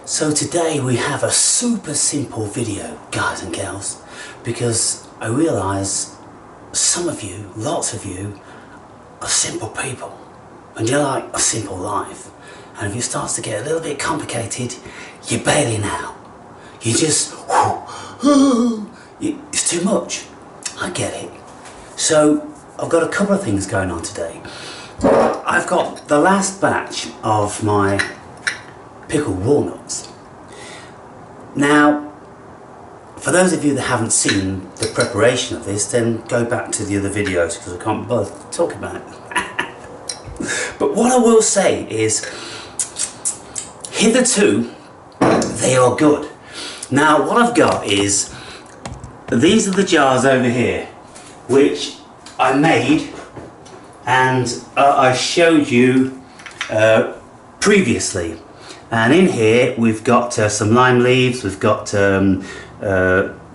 So today we have a super simple video, guys and gals, because I realise some of you, lots of you, are simple people and you like a simple life, and if it starts to get a little bit complicated, you're bailing out. You just, it's too much. I get it. So I've got a couple of things going on today. I've got the last batch of my pickled walnuts. Now, for those of you that haven't seen the preparation of this, then go back to the other videos because I can't bother talking about it. But what I will say is, hitherto, they are good. Now, what I've got is, these are the jars over here, which I made and I showed you previously. And in here we've got some lime leaves, we've got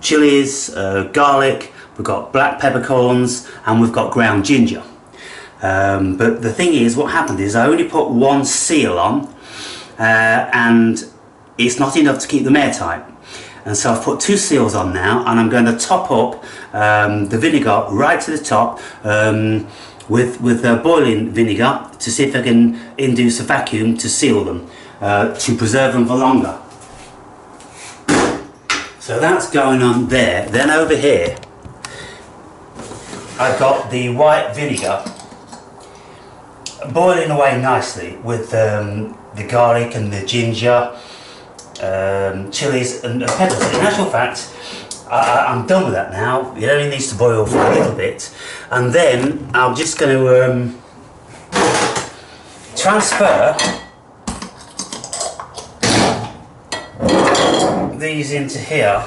chilies, garlic, we've got black peppercorns, and we've got ground ginger. But the thing is, what happened is I only put one seal on, and it's not enough to keep them airtight. And so I've put 2 seals on now, and I'm going to top up the vinegar right to the top with boiling vinegar to see if I can induce a vacuum to seal them, to preserve them for longer. So that's going on there. Then over here I've got the white vinegar boiling away nicely with the garlic and the ginger, chilies and peppers. In actual fact, I'm done with that now. It only needs to boil for a little bit, and then I'm just going to transfer these into here.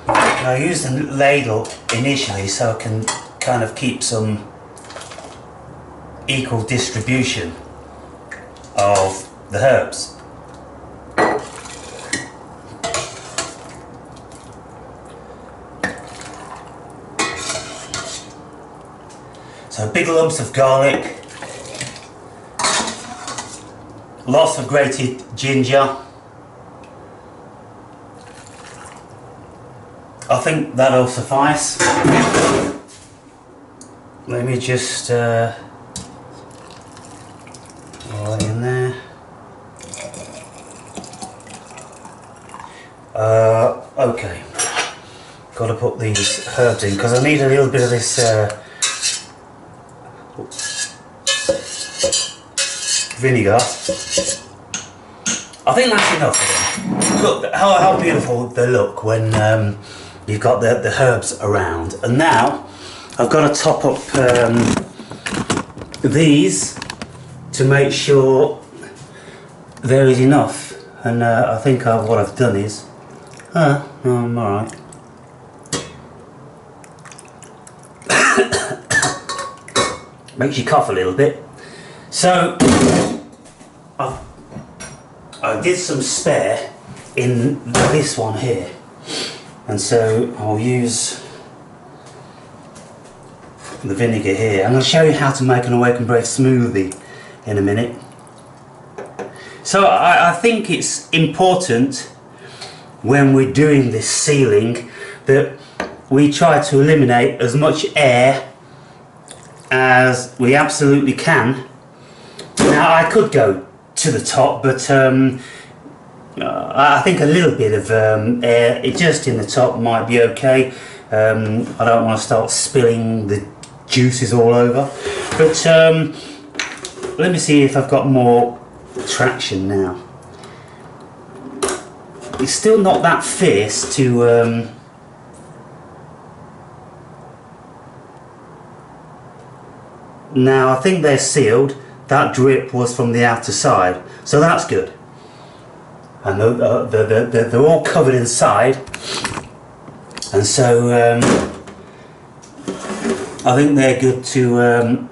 I use the ladle initially so I can kind of keep some equal distribution of the herbs. So big lumps of garlic, lots of grated ginger. I think that'll suffice. Let me just roll it in there. Okay, got to put these herbs in because I need a little bit of this vinegar. I think that's enough for them. Look how beautiful they look when you've got the herbs around. And now I've got to top up these to make sure there is enough. And I think what I've done is, I'm alright. Makes you cough a little bit. So I did some spare in this one here, and so I'll use the vinegar here. I'm going to show you how to make an Awaken Brave smoothie in a minute. So I think it's important when we're doing this sealing that we try to eliminate as much air as we absolutely can. Now I could go to the top, but I think a little bit of air just in the top might be okay. I don't want to start spilling the juices all over, but let me see if I've got more traction now. It's still not that fierce to now I think they're sealed. That drip was from the outer side, so that's good. And they're all covered inside, and so I think they're good to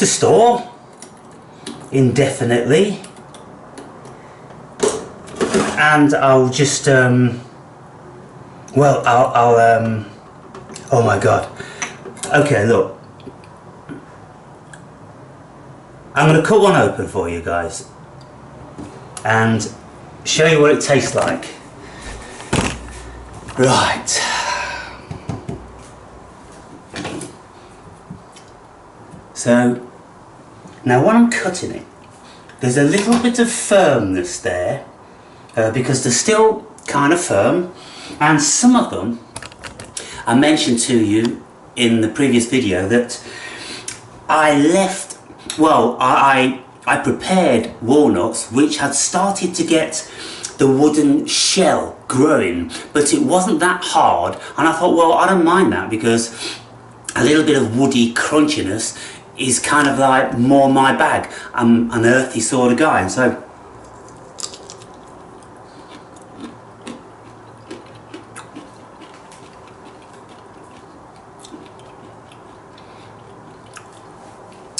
store indefinitely. And I'll just well, I'll oh my god. Okay, look. I'm going to cut one open for you guys, and show you what it tastes like. Right. So, now when I'm cutting it, there's a little bit of firmness there, because they're still kind of firm, and some of them, I mentioned to you in the previous video that I left, well, I prepared walnuts which had started to get the wooden shell growing, but it wasn't that hard, and I thought, well, I don't mind that because a little bit of woody crunchiness is kind of like more my bag. I'm an earthy sort of guy, and so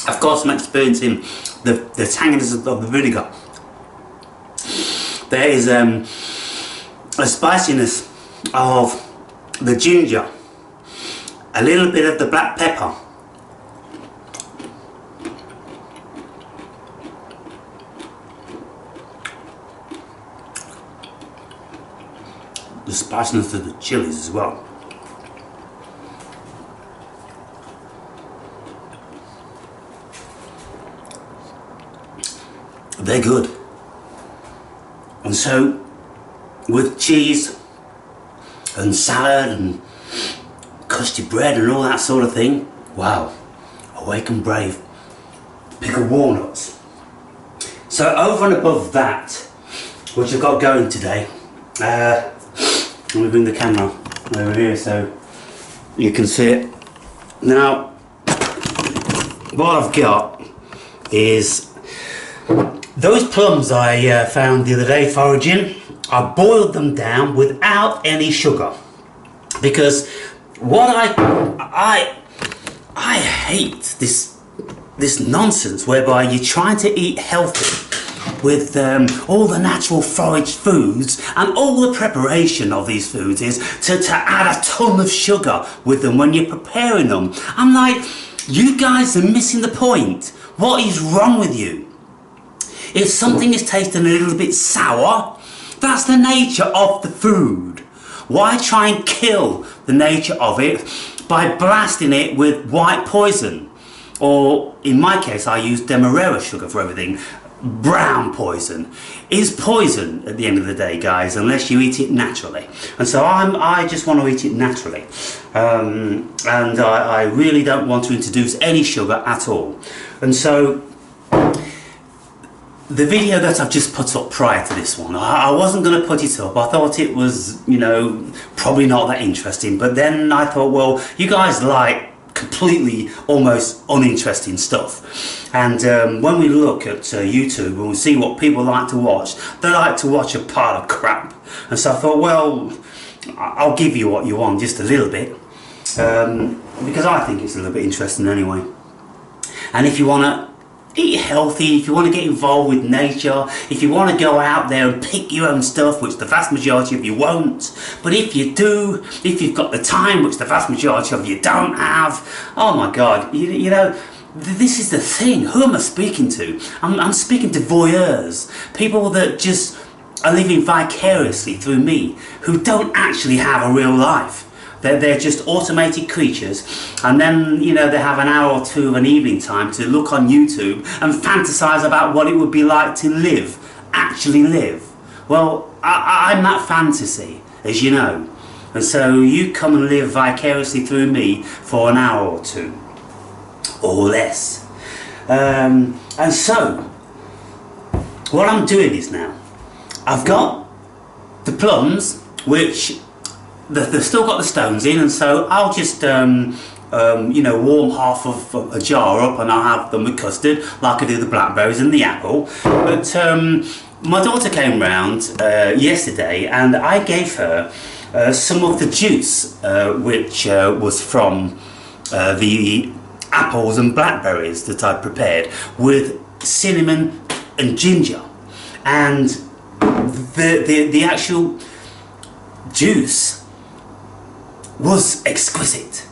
of course I'm experiencing the tanginess of the vinegar. There is a spiciness of the ginger, a little bit of the black pepper, the spiciness of the chilies as well. They're good. And so with cheese and salad and custard bread and all that sort of thing, wow, awake and brave, pickled walnuts. So over and above that, which I've got going today, let me bring the camera over here so you can see it. Now, what I've got is those plums I found the other day foraging. I boiled them down without any sugar, because what I hate this nonsense whereby you're trying to eat healthy with all the natural forage foods, and all the preparation of these foods is to add a ton of sugar with them when you're preparing them. I'm like, you guys are missing the point. What is wrong with you? If something is tasting a little bit sour, that's the nature of the food. Why try and kill the nature of it by blasting it with white poison? Or in my case, I use Demerara sugar for everything. Brown poison is poison at the end of the day, guys, unless you eat it naturally. And so I just want to eat it naturally, and I really don't want to introduce any sugar at all. And so the video that I've just put up prior to this one, I wasn't going to put it up. I thought it was, you know, probably not that interesting, but then I thought, well, you guys like completely almost uninteresting stuff, and when we look at YouTube and we see what people like to watch, they like to watch a pile of crap. And so I thought, well, I'll give you what you want, just a little bit, because I think it's a little bit interesting anyway. And if you want to eat healthy, if you want to get involved with nature, if you want to go out there and pick your own stuff, which the vast majority of you won't, but if you do, if you've got the time, which the vast majority of you don't have, oh my god, you know, this is the thing. Who am I speaking to? I'm speaking to voyeurs, people that just are living vicariously through me, who don't actually have a real life. They're just automated creatures, and then, you know, they have an hour or two of an evening time to look on YouTube and fantasize about what it would be like to live, actually live. Well, I'm that fantasy, as you know, and so you come and live vicariously through me for an hour or two, or less. And so, what I'm doing is now, I've got the plums, which they've still got the stones in, and so I'll just you know, warm half of a jar up and I'll have them with custard like I do the blackberries and the apple. But my daughter came round yesterday, and I gave her some of the juice which was from the apples and blackberries that I prepared with cinnamon and ginger, and the actual juice was exquisite.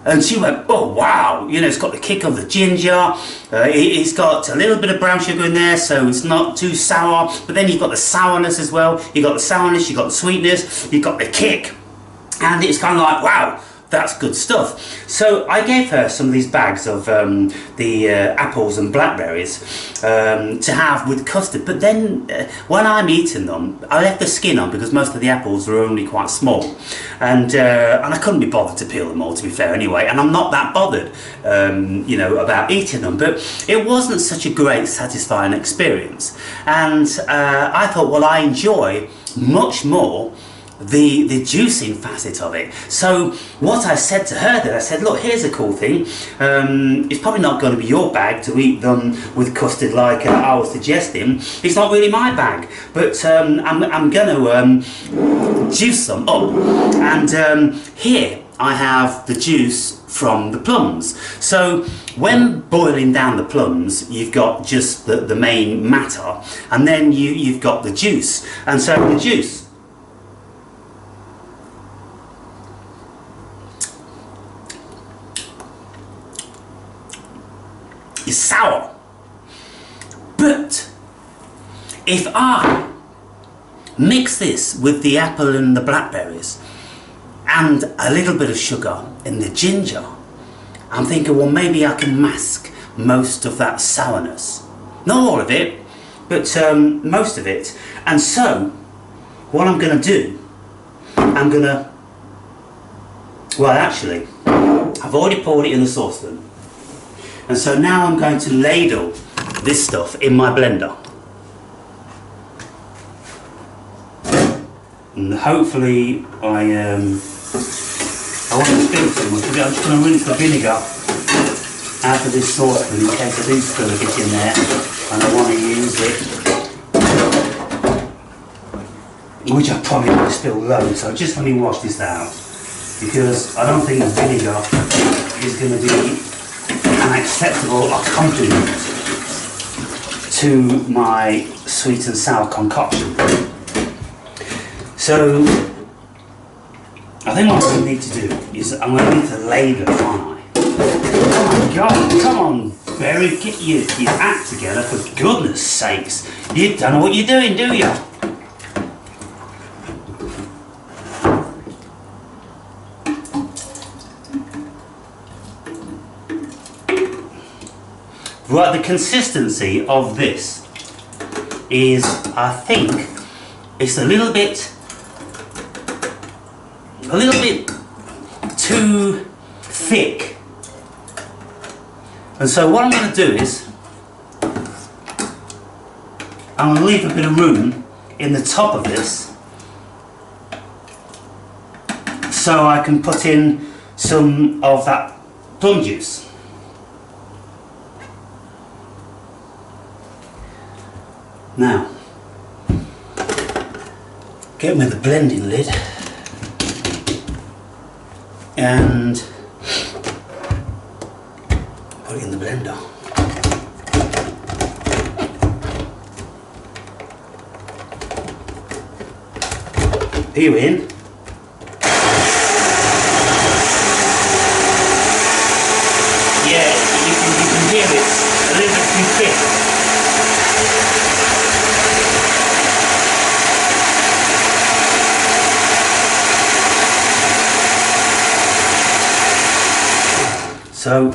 And she went, oh wow, you know, it's got the kick of the ginger, it's got a little bit of brown sugar in there, so it's not too sour, but then you've got the sourness as well, you've got the sourness, you've got the sweetness, you've got the kick, and it's kind of like, wow, that's good stuff. So I gave her some of these bags of the apples and blackberries to have with custard, but then when I'm eating them, I left the skin on because most of the apples are only quite small, and I couldn't be bothered to peel them all, to be fair, anyway, and I'm not that bothered you know, about eating them, but it wasn't such a great satisfying experience, and I thought, well, I enjoy much more the juicing facet of it. So what I said to her then, I said, look, here's a cool thing, it's probably not going to be your bag to eat them with custard like I was suggesting, it's not really my bag, but I'm going to juice them up, and here I have the juice from the plums. So when boiling down the plums, you've got just the main matter, and then you've got the juice, and so the juice is sour. But if I mix this with the apple and the blackberries and a little bit of sugar in the ginger, I'm thinking, well, maybe I can mask most of that sourness. Not all of it, but most of it. And so what I'm going to do, I'm going to, well, actually, I've already poured it in the saucepan. And so now I'm going to ladle this stuff in my blender. And hopefully I want to spill too much. I'm just going to rinse the vinegar out of this saucepan in case I do spill a bit in there and I want to use it. Which I probably want to spill loads, so just let me wash this out, because I don't think the vinegar is going to be an acceptable accompaniment to my sweet and sour concoction. So I think what I need to do is I'm going to need to ladle it, aren't I? Oh my God, come on, Barry, get your act together, for goodness sakes. You don't know what you're doing, do you? Right, the consistency of this is, I think, it's a little bit too thick. And so what I'm going to do is, I'm going to leave a bit of room in the top of this so I can put in some of that plum juice. Now, get me the blending lid and put it in the blender. Are you in? Yeah, you can hear it a little bit too thick. So,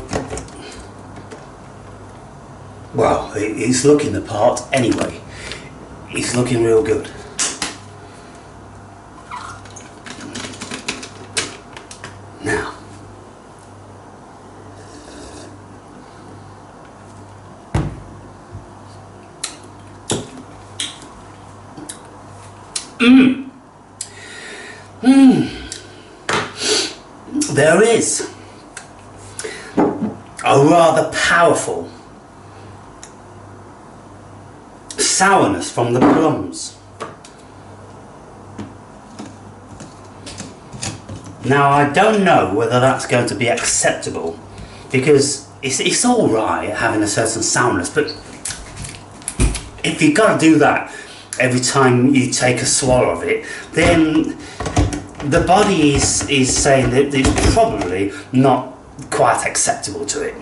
well, it's looking the part anyway. It's looking real good. Now, there is a rather powerful sourness from the plums. Now I don't know whether that's going to be acceptable, because it's alright having a certain sourness, but if you've got to do that every time you take a swallow of it, then the body is saying that it's probably not quite acceptable to it.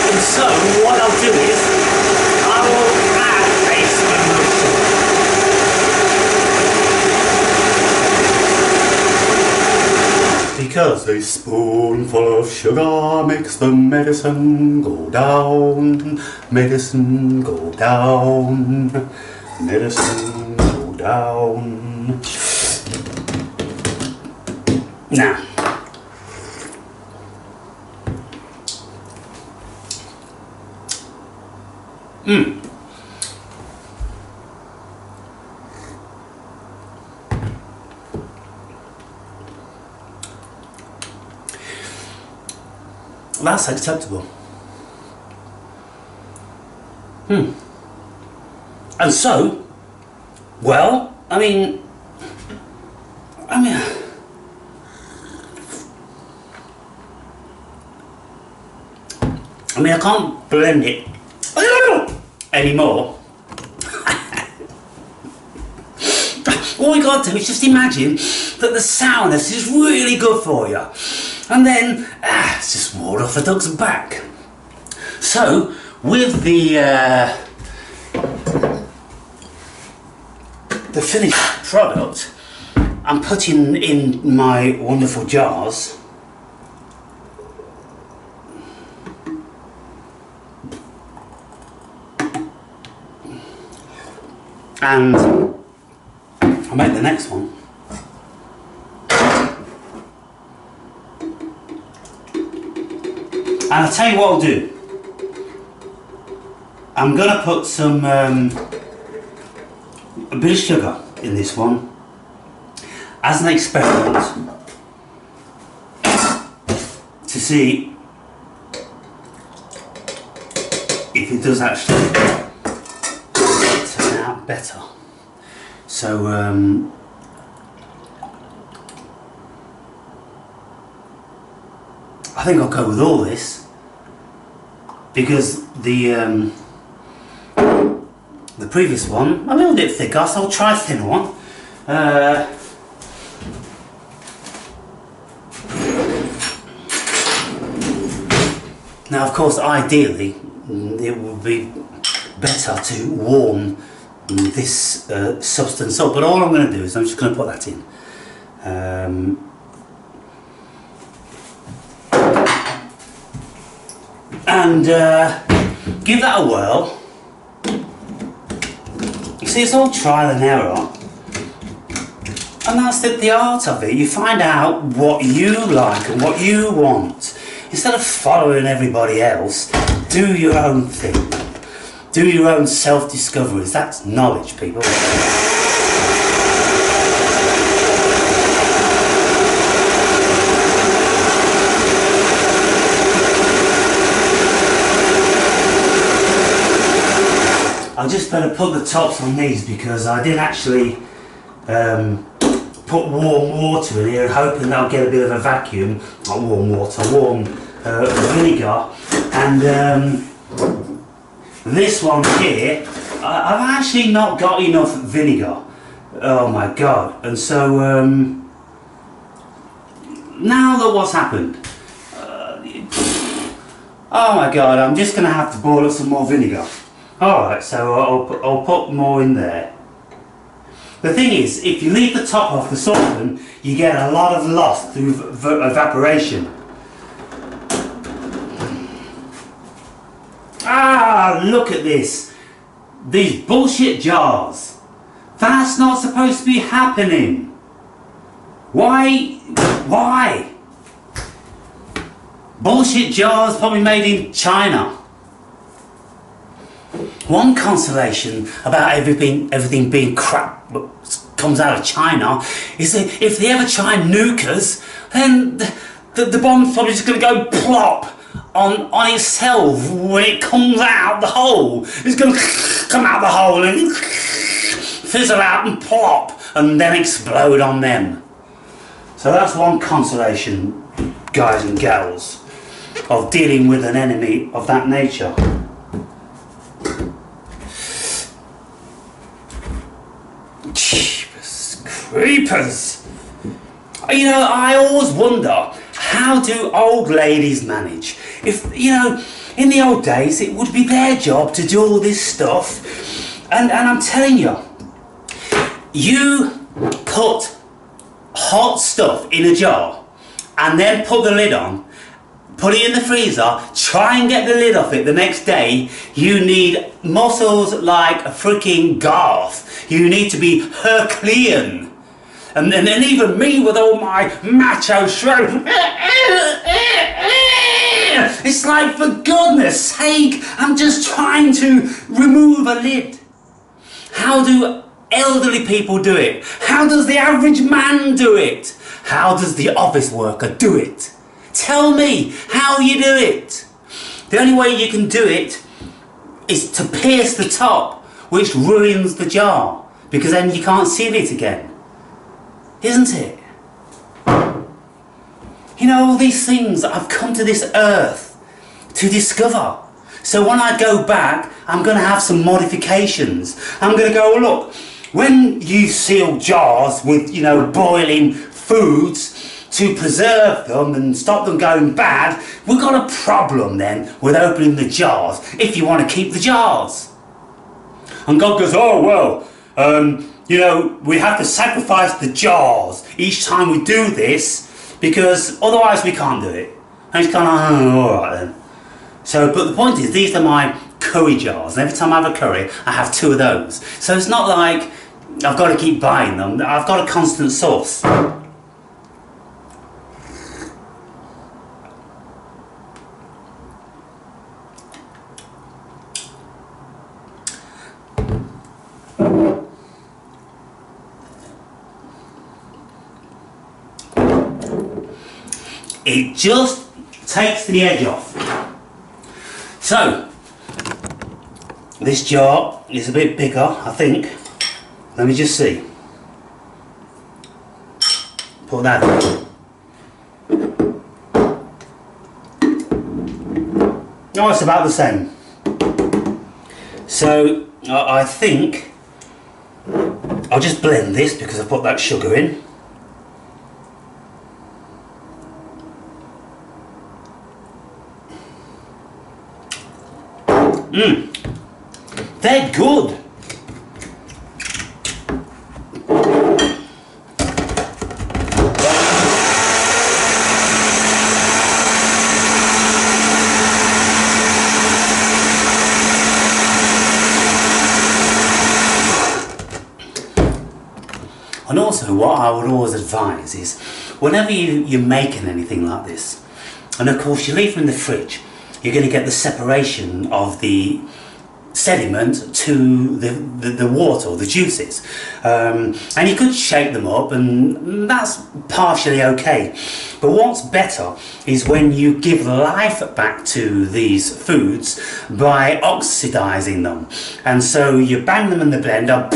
And so what I'll do is I will add a spoonful of sugar. Because a spoonful of sugar makes the medicine go down, medicine go down, medicine go down. Now, that's acceptable. And so, well, I mean, I can't blend it anymore. All you gotta do is just imagine that the sourness is really good for you. And then, it's just water off the duck's back. So, with the finished product, I'm putting in my wonderful jars. And I'll make the next one. And I'll tell you what I'll do. I'm going to put some a bit of sugar in this one as an experiment to see if it does actually turn out better. So I think I'll go with all this because the previous one a little bit thicker, so I'll try a thinner one. Now, of course, ideally, it would be better to warm this substance up, but all I'm going to do is I'm just going to put that in. And give that a whirl. You see, it's all trial and error, and that's the art of it. You find out what you like and what you want. Instead of following everybody else, do your own thing. Do your own self-discoveries. That's knowledge, people. I just better put the tops on these because I didn't actually put warm water in here, hoping that I'll get a bit of a vacuum. Not warm water, warm vinegar. And this one here, I've actually not got enough vinegar. Oh my god. And so now that what's happened, oh my god, I'm just going to have to boil up some more vinegar. Alright, so I'll put more in there. The thing is, if you leave the top off the saucepan, you get a lot of loss through evaporation. Ah, look at this. These bullshit jars. That's not supposed to be happening. Why? Why? Bullshit jars probably made in China. One consolation about everything being crap that comes out of China is that if they ever try and nuke us, then the bomb's probably just going to go plop on itself when it comes out the hole. It's going to come out the hole and fizzle out and plop and then explode on them. So that's one consolation, guys and gals, of dealing with an enemy of that nature. Jeepers creepers! You know, I always wonder, how do old ladies manage? If, you know, in the old days it would be their job to do all this stuff, and I'm telling you, you put hot stuff in a jar and then put the lid on, put it in the freezer, try and get the lid off it the next day, you need muscles like a freaking Garth. You need to be Herculean. And then even me with all my macho shred. It's like, for goodness sake, I'm just trying to remove a lid. How do elderly people do it? How does the average man do it? How does the office worker do it? Tell me how you do it. The only way you can do it is to pierce the top, which ruins the jar, because then you can't seal it again. Isn't it? You know, all these things I've come to this earth to discover. So when I go back, I'm going to have some modifications. I'm going to go, oh, look, when you seal jars with, you know, boiling foods to preserve them and stop them going bad, we've got a problem then with opening the jars if you want to keep the jars. And God goes, oh, well, you know, we have to sacrifice the jars each time we do this because otherwise we can't do it. And he's kind of, oh, alright then. So, but the point is, these are my curry jars, and every time I have a curry, I have 2 of those. So it's not like I've got to keep buying them, I've got a constant source. It just takes the edge off. So, this jar is a bit bigger, I think. Let me just see. Put that in. Oh, it's about the same. So, I think I'll just blend this because I put that sugar in. They're good. And also, what I would always advise is, whenever you're making anything like this, and of course you leave them in the fridge, you're going to get the separation of the sediment to the water or the juices, and you could shake them up and that's partially okay, but what's better is when you give life back to these foods by oxidizing them. And so you bang them in the blender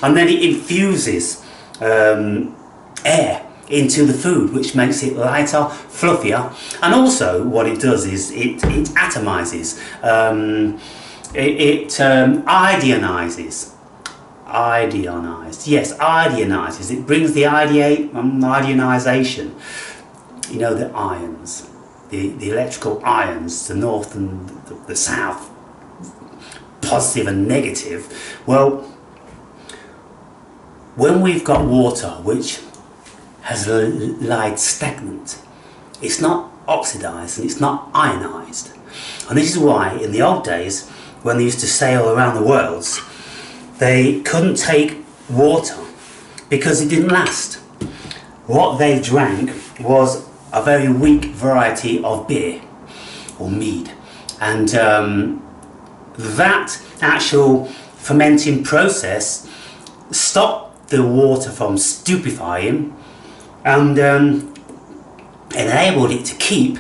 and then it infuses air into the food, which makes it lighter, fluffier, and also what it does is it atomizes, it iodinizes. Yes, iodinizes. It brings the iodinization. You know, the ions, the electrical ions, the north and the south, positive and negative. Well, when we've got water which has lied stagnant, it's not oxidized and it's not ionized. And this is why in the old days, when they used to sail around the world, they couldn't take water because it didn't last. What they drank was a very weak variety of beer or mead, and that actual fermenting process stopped the water from stupefying and enabled it to keep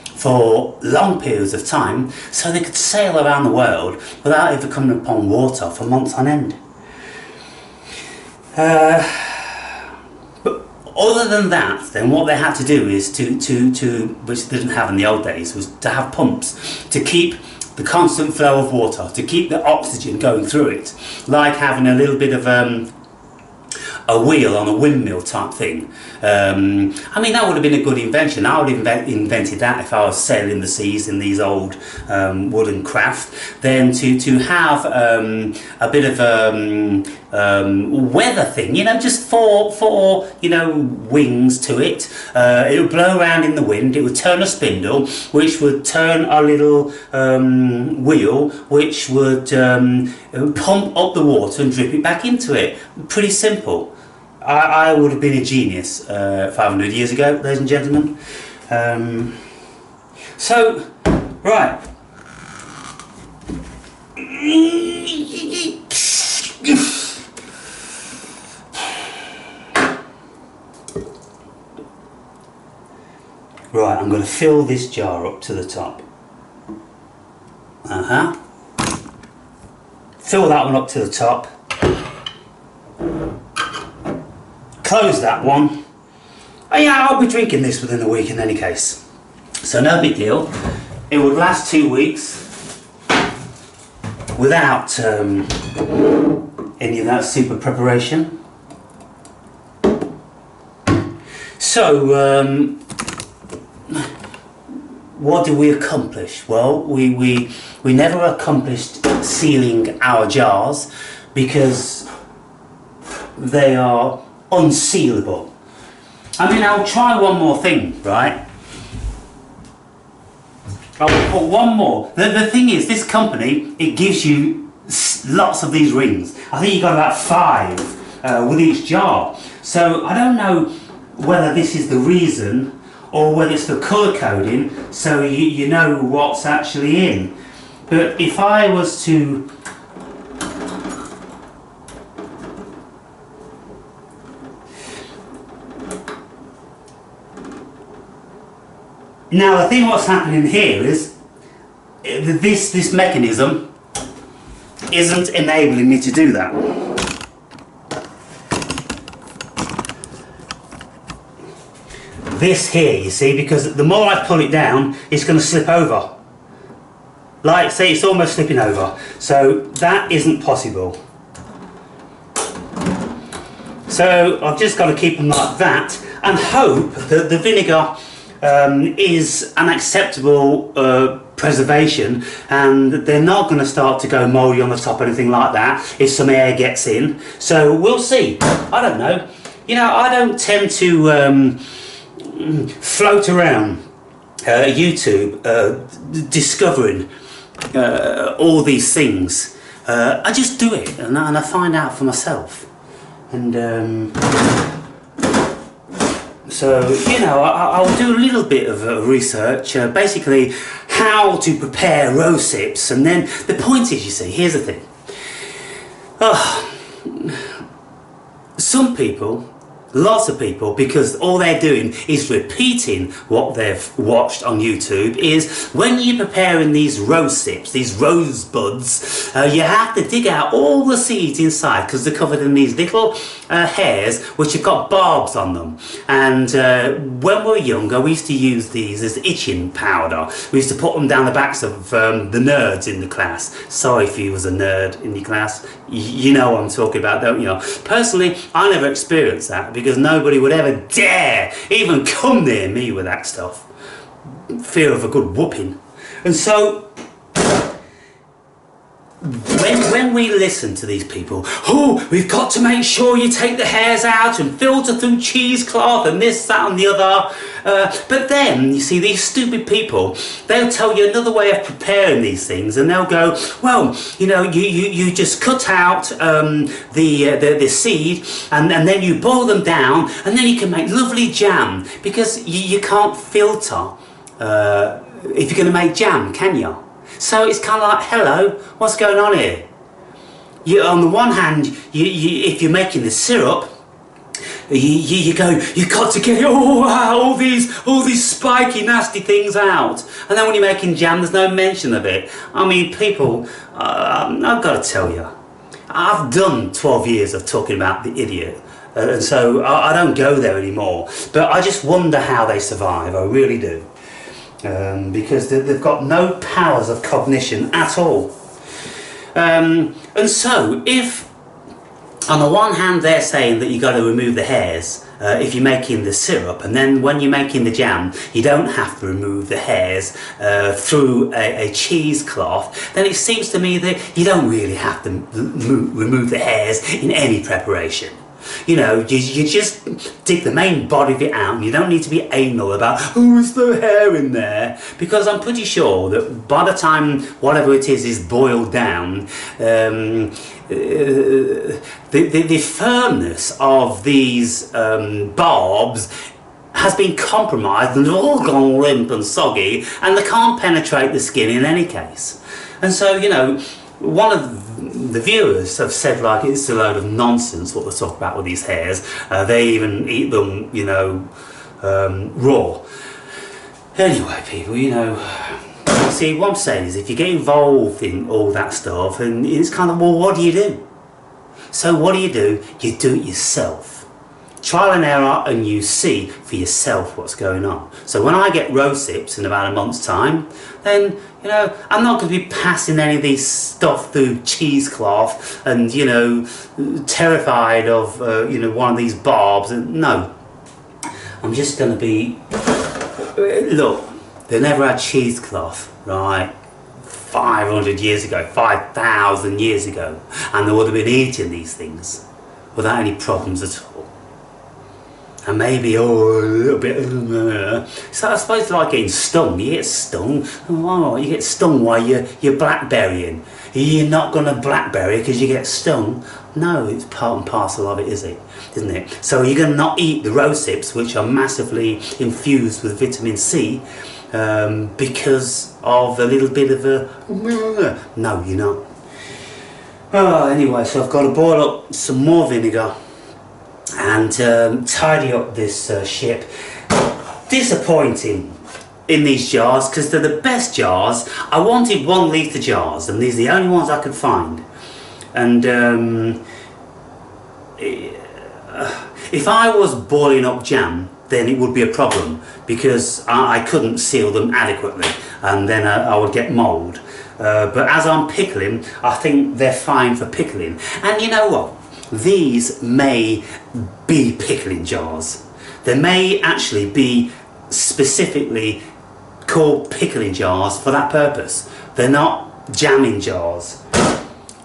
for long periods of time, so they could sail around the world without ever coming upon water for months on end. But other than that, then what they had to do is to which they didn't have in the old days, was to have pumps to keep the constant flow of water, to keep the oxygen going through it, like having a little bit of a wheel on a windmill type thing. I mean, that would have been a good invention. I would have invented that if I was sailing the seas in these old wooden craft. Then to have a bit of weather thing, you know, just four you know, wings to it. It would blow around in the wind. It would turn a spindle, which would turn a little wheel, which would pump up the water and drip it back into it. Pretty simple. I would have been a genius 500 years ago, ladies and gentlemen. So, right. Right, I'm going to fill this jar up to the top. Fill that one up to the top. Close that one. Oh, yeah, I'll be drinking this within a week in any case. So no big deal. It would last 2 weeks without any of that super preparation. So what did we accomplish? Well, we never accomplished sealing our jars because they are unsealable. I mean, I'll try one more thing, right? I'll put one more. The thing is, this company, it gives you lots of these rings. I think you got about 5 with each jar. So I don't know whether this is the reason or whether it's the colour coding, so you know what's actually in. But if I was to now, the thing what's happening here is this mechanism isn't enabling me to do that. This here, you see, because the more I pull it down, it's going to slip over. Like, see, it's almost slipping over. So that isn't possible. So I've just got to keep them like that and hope that the vinegar is an acceptable preservation, and they're not going to start to go mouldy on the top or anything like that if some air gets in. So we'll see. I don't know. You know, I don't tend to float around YouTube discovering all these things. I just do it and I find out for myself. And so, you know, I'll do a little bit of research, basically how to prepare rose sips, and then the point is, you see, here's the thing. Some people, lots of people, because all they're doing is repeating what they've watched on YouTube, is when you're preparing these rose sips, these rose buds, you have to dig out all the seeds inside because they're covered in these little hairs which have got barbs on them. And when we were younger, we used to use these as itching powder. We used to put them down the backs of the nerds in the class. Sorry if you was a nerd in your class. You know what I'm talking about, don't you? Personally, I never experienced that because nobody would ever dare even come near me with that stuff. Fear of a good whooping. And so when we listen to these people, oh, we've got to make sure you take the hairs out and filter through cheesecloth and this, that and the other. But then, you see, these stupid people, they'll tell you another way of preparing these things, and they'll go, well, you know, you just cut out the seed and then you boil them down and then you can make lovely jam, because you can't filter if you're going to make jam, can you? So it's kind of like, hello, what's going on here? On the one hand, if you're making the syrup, you go, you've got to get all these spiky, nasty things out. And then when you're making jam, there's no mention of it. I mean, people, I've got to tell you, I've done 12 years of talking about the idiot. And so I don't go there anymore. But I just wonder how they survive, I really do. Because they've got no powers of cognition at all. And so, if on the one hand, they're saying that you've got to remove the hairs if you're making the syrup, and then when you're making the jam, you don't have to remove the hairs through a cheesecloth. Then it seems to me that you don't really have to remove the hairs in any preparation. You know, you just dig the main body of it out, and you don't need to be anal about, oh, is there hair in there? Because I'm pretty sure that by the time whatever it is boiled down, the firmness of these barbs has been compromised, and they've all gone limp and soggy, and they can't penetrate the skin in any case. And so, you know, one of the viewers have said, like, it's a load of nonsense what they talk about with these hairs. They even eat them, you know, raw. Anyway, people, you know, see, what I'm saying is, if you get involved in all that stuff, and it's kind of, well, what do you do? So what do? You do it yourself. Trial and error, and you see for yourself what's going on. So when I get rosips in about a month's time, then, you know, I'm not going to be passing any of these stuff through cheesecloth and, you know, terrified of, you know, one of these barbs. No, I'm just going to be, look, they never had cheesecloth, right? 500 years ago, 5,000 years ago, and they would have been eating these things without any problems at all. And maybe, oh, a little bit, so I suppose it's like getting stung. You get stung, oh, you get stung while you're blackberrying. You're not going to blackberry because you get stung. No, it's part and parcel of it, isn't it? So you're going to not eat the rosips, which are massively infused with vitamin C, because of a little bit of a, no, you're not. Oh, anyway, so I've got to boil up some more vinegar and tidy up this ship. Disappointing in these jars, because they're the best jars. I wanted 1 litre jars, and these are the only ones I could find. And if I was boiling up jam, then it would be a problem, because I couldn't seal them adequately, and then I would get mould. But as I'm pickling, I think they're fine for pickling. And you know what? These may be pickling jars. They may actually be specifically called pickling jars for that purpose. They're not jamming jars.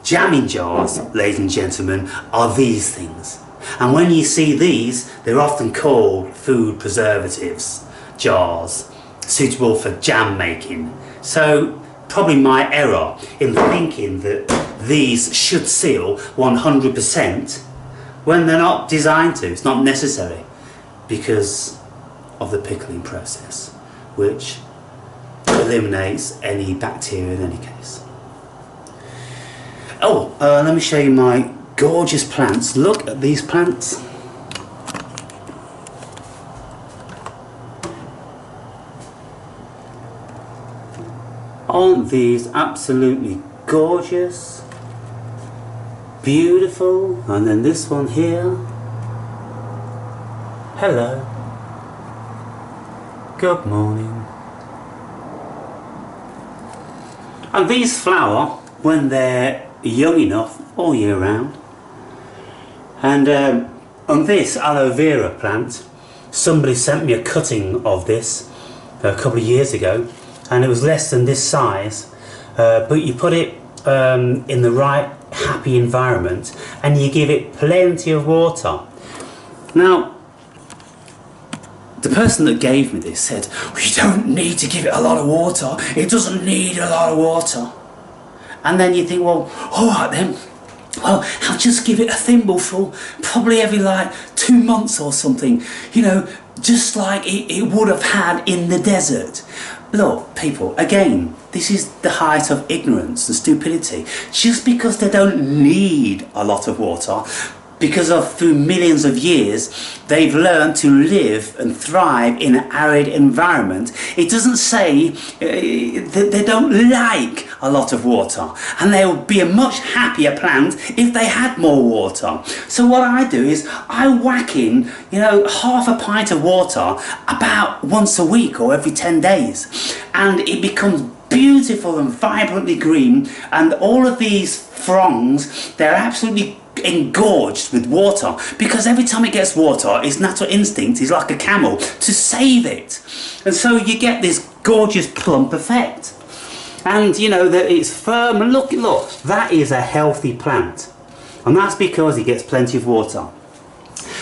Jamming jars, ladies and gentlemen, are these things. And when you see these, they're often called food preservatives jars, suitable for jam making. So probably my error in thinking that these should seal 100% when they're not designed to. It's not necessary because of the pickling process, which eliminates any bacteria in any case. Oh, let me show you my gorgeous plants. Look at these plants. Aren't these absolutely gorgeous? Beautiful. And then this one here. Hello. Good morning. And these flower when they're young enough all year round. And on this aloe vera plant, somebody sent me a cutting of this a couple of years ago, and it was less than this size, but you put it in the right happy environment and you give it plenty of water. Now, the person that gave me this said, "We don't need to give it a lot of water, it doesn't need a lot of water." And then you think, well, alright then, well, I'll just give it a thimbleful, probably every like 2 months or something, you know, just like it would have had in the desert. Look, people, again, this is the height of ignorance and stupidity. Just because they don't need a lot of water, because through millions of years they've learned to live and thrive in an arid environment, it doesn't say that they don't like a lot of water, and they would be a much happier plant if they had more water. So what I do is I whack in, you know, half a pint of water about once a week or every 10 days, and it becomes beautiful and vibrantly green, and all of these fronds, they're absolutely engorged with water, because every time it gets water, its natural instinct is like a camel to save it, and so you get this gorgeous plump effect. And you know that it's firm, and look, that is a healthy plant, and that's because it gets plenty of water.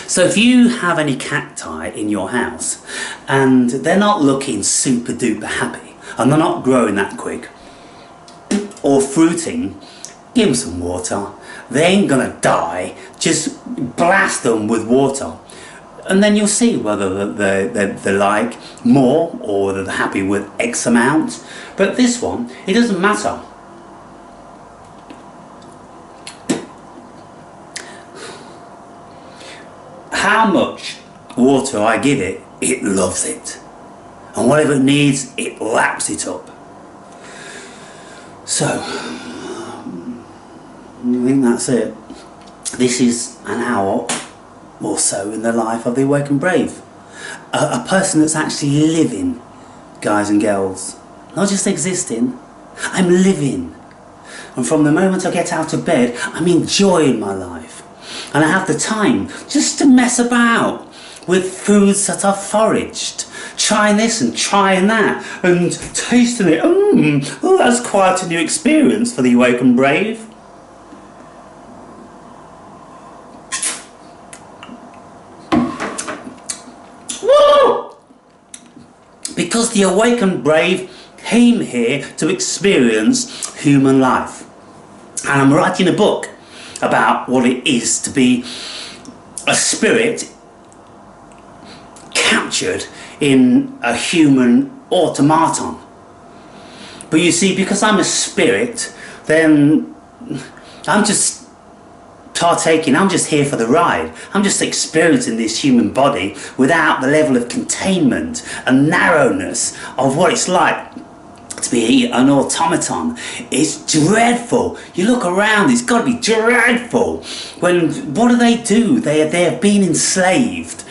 So if you have any cacti in your house and they're not looking super duper happy and they're not growing that quick or fruiting, give them some water. They ain't gonna die. Just blast them with water, and then you'll see whether they like more or they're happy with X amount. But this one, it doesn't matter. How much water I give it, it loves it, and whatever it needs, it laps it up. So I think that's it. This is an hour or so in the life of the Awakened Brave. A person that's actually living, guys and girls. Not just existing, I'm living. And from the moment I get out of bed, I'm enjoying my life. And I have the time just to mess about with foods that I've foraged. Trying this and trying that and tasting it. Oh, that's quite a new experience for the Awakened Brave. Woo! Because the Awakened Brave came here to experience human life. And I'm writing a book about what it is to be a spirit captured in a human automaton. But you see, because I'm a spirit, then I'm just partaking, I'm just here for the ride. I'm just experiencing this human body without the level of containment and narrowness of what it's like to be an automaton. It's dreadful. You look around, it's got to be dreadful. What do? They have been enslaved.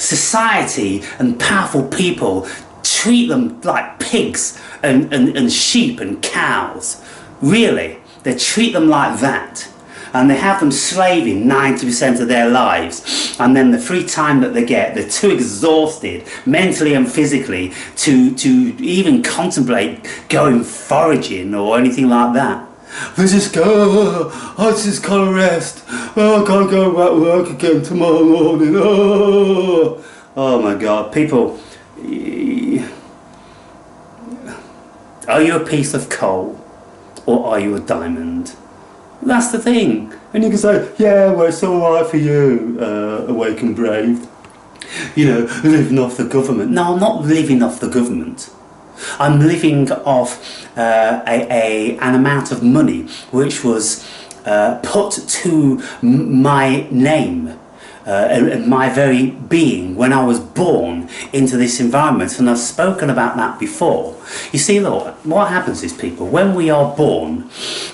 Society and powerful people treat them like pigs and sheep and cows. Really, they treat them like that. And they have them slaving 90% of their lives, and then the free time that they get, they're too exhausted mentally and physically to even contemplate going foraging or anything like that. They just go, I just gotta rest, I gotta go back to work again tomorrow morning. Oh my God, people, are you a piece of coal or are you a diamond? That's the thing. And you can say, yeah, well, it's alright for you, Awakened Brave. You know, living off the government. No, I'm not living off the government. I'm living off an amount of money which was put to my name and my very being when I was born into this environment, and I've spoken about that before. You see, look, what happens is, people, when we are born,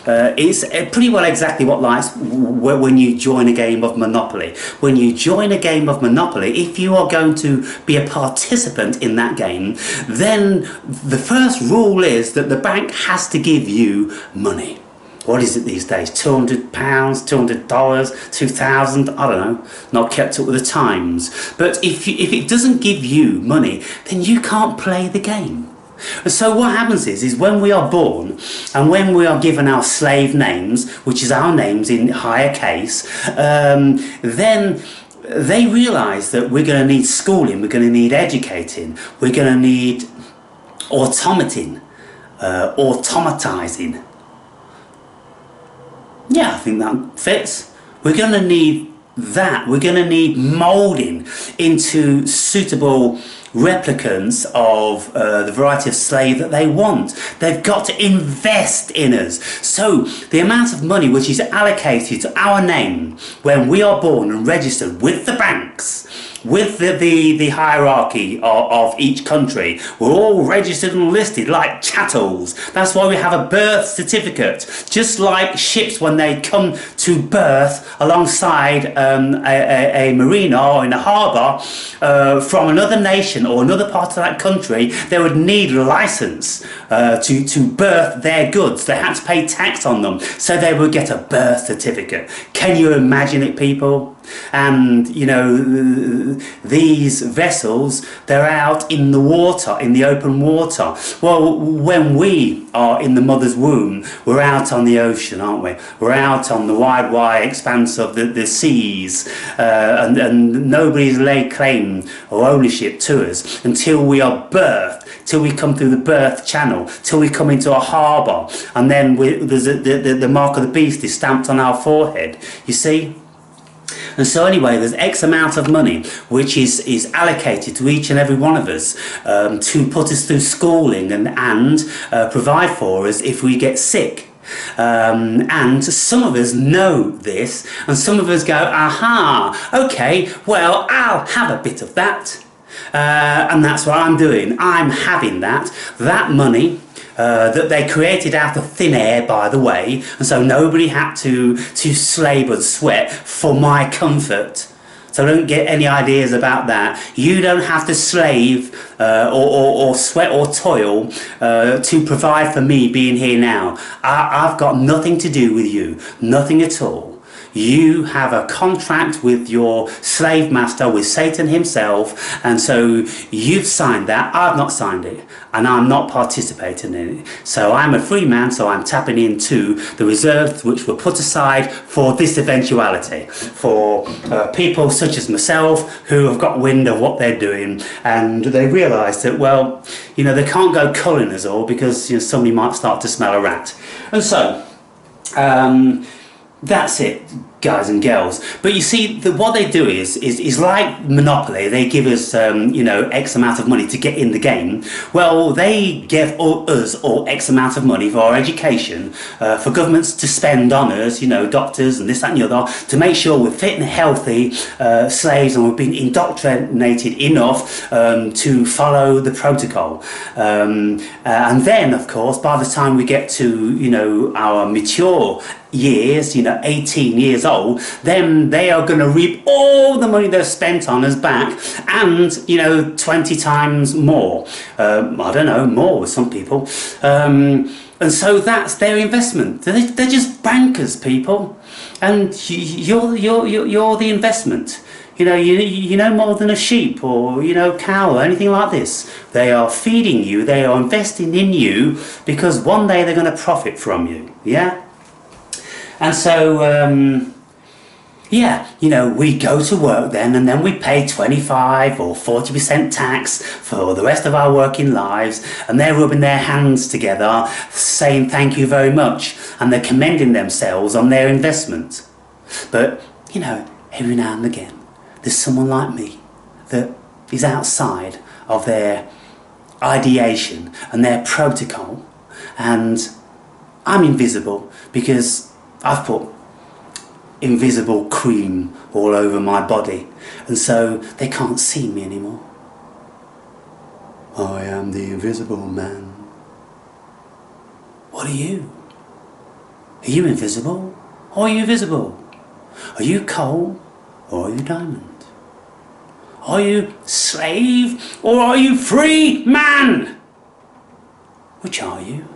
it's pretty well exactly what lies when you join a game of Monopoly. When you join a game of Monopoly, if you are going to be a participant in that game, then the first rule is that the bank has to give you money. What is it these days? £200, $200, 2,000? I don't know. Not kept up with the times. But if it doesn't give you money, then you can't play the game. And so what happens is when we are born and when we are given our slave names, which is our names in higher case, then they realise that we're going to need schooling, we're going to need educating, we're going to need automating, automatising. Yeah, I think that fits. We're going to need that. We're going to need moulding into suitable replicants of the variety of slave that they want. They've got to invest in us. So the amount of money which is allocated to our name when we are born and registered with the banks with the hierarchy of each country. We're all registered and listed like chattels. That's why we have a birth certificate. Just like ships, when they come to berth alongside a marina or in a harbour from another nation or another part of that country, they would need a licence to berth their goods. They had to pay tax on them, so they would get a birth certificate. Can you imagine it, people? And you know, these vessels, they're out in the water, in the open water. Well, when we are in the mother's womb, we're out on the ocean, aren't we? We're out on the wide expanse of the seas, and nobody's laid claim or ownership to us until we are birthed, till we come through the birth channel, till we come into a harbour, and then there's the mark of the beast is stamped on our forehead, you see? And so anyway, there's X amount of money which is allocated to each and every one of us to put us through schooling and provide for us if we get sick. And some of us know this, and some of us go, aha, okay, well, I'll have a bit of that. And that's what I'm doing. I'm having that money that they created out of thin air, by the way, and so nobody had to slave and sweat for my comfort. So don't get any ideas about that. You don't have to slave or sweat or toil to provide for me being here now. I've got nothing to do with you, nothing at all. You have a contract with your slave master, with Satan himself, and so you've signed that. I've not signed it, and I'm not participating in it. So I'm a free man, so I'm tapping into the reserves which were put aside for this eventuality, for people such as myself who have got wind of what they're doing, and they realise that, well, you know, they can't go culling us all because, you know, somebody might start to smell a rat. And so that's it, guys and girls. But you see, what they do is like Monopoly. They give us, you know, X amount of money to get in the game. Well, they give us all X amount of money for our education, for governments to spend on us, you know, doctors and this, that and the other, to make sure we're fit and healthy slaves, and we've been indoctrinated enough to follow the protocol. And then, of course, by the time we get to, you know, our mature years, you know, 18 years old, then they are going to reap all the money they've spent on us back, and, you know, 20 times more. I don't know, more with some people. And so that's their investment. They're just bankers, people, and you're the investment. You know, you know more than a sheep or, you know, cow or anything like this. They are feeding you, they are investing in you, because one day they're going to profit from you, yeah? And so, yeah, you know, we go to work then, and then we pay 25 or 40% tax for the rest of our working lives, and they're rubbing their hands together, saying thank you very much, and they're commending themselves on their investment. But, you know, every now and again, there's someone like me that is outside of their ideation and their protocol, and I'm invisible because I've put invisible cream all over my body, and so they can't see me anymore. I am the invisible man. What are you? Are you invisible or are you visible? Are you coal or are you diamond? Are you slave or are you free man? Which are you?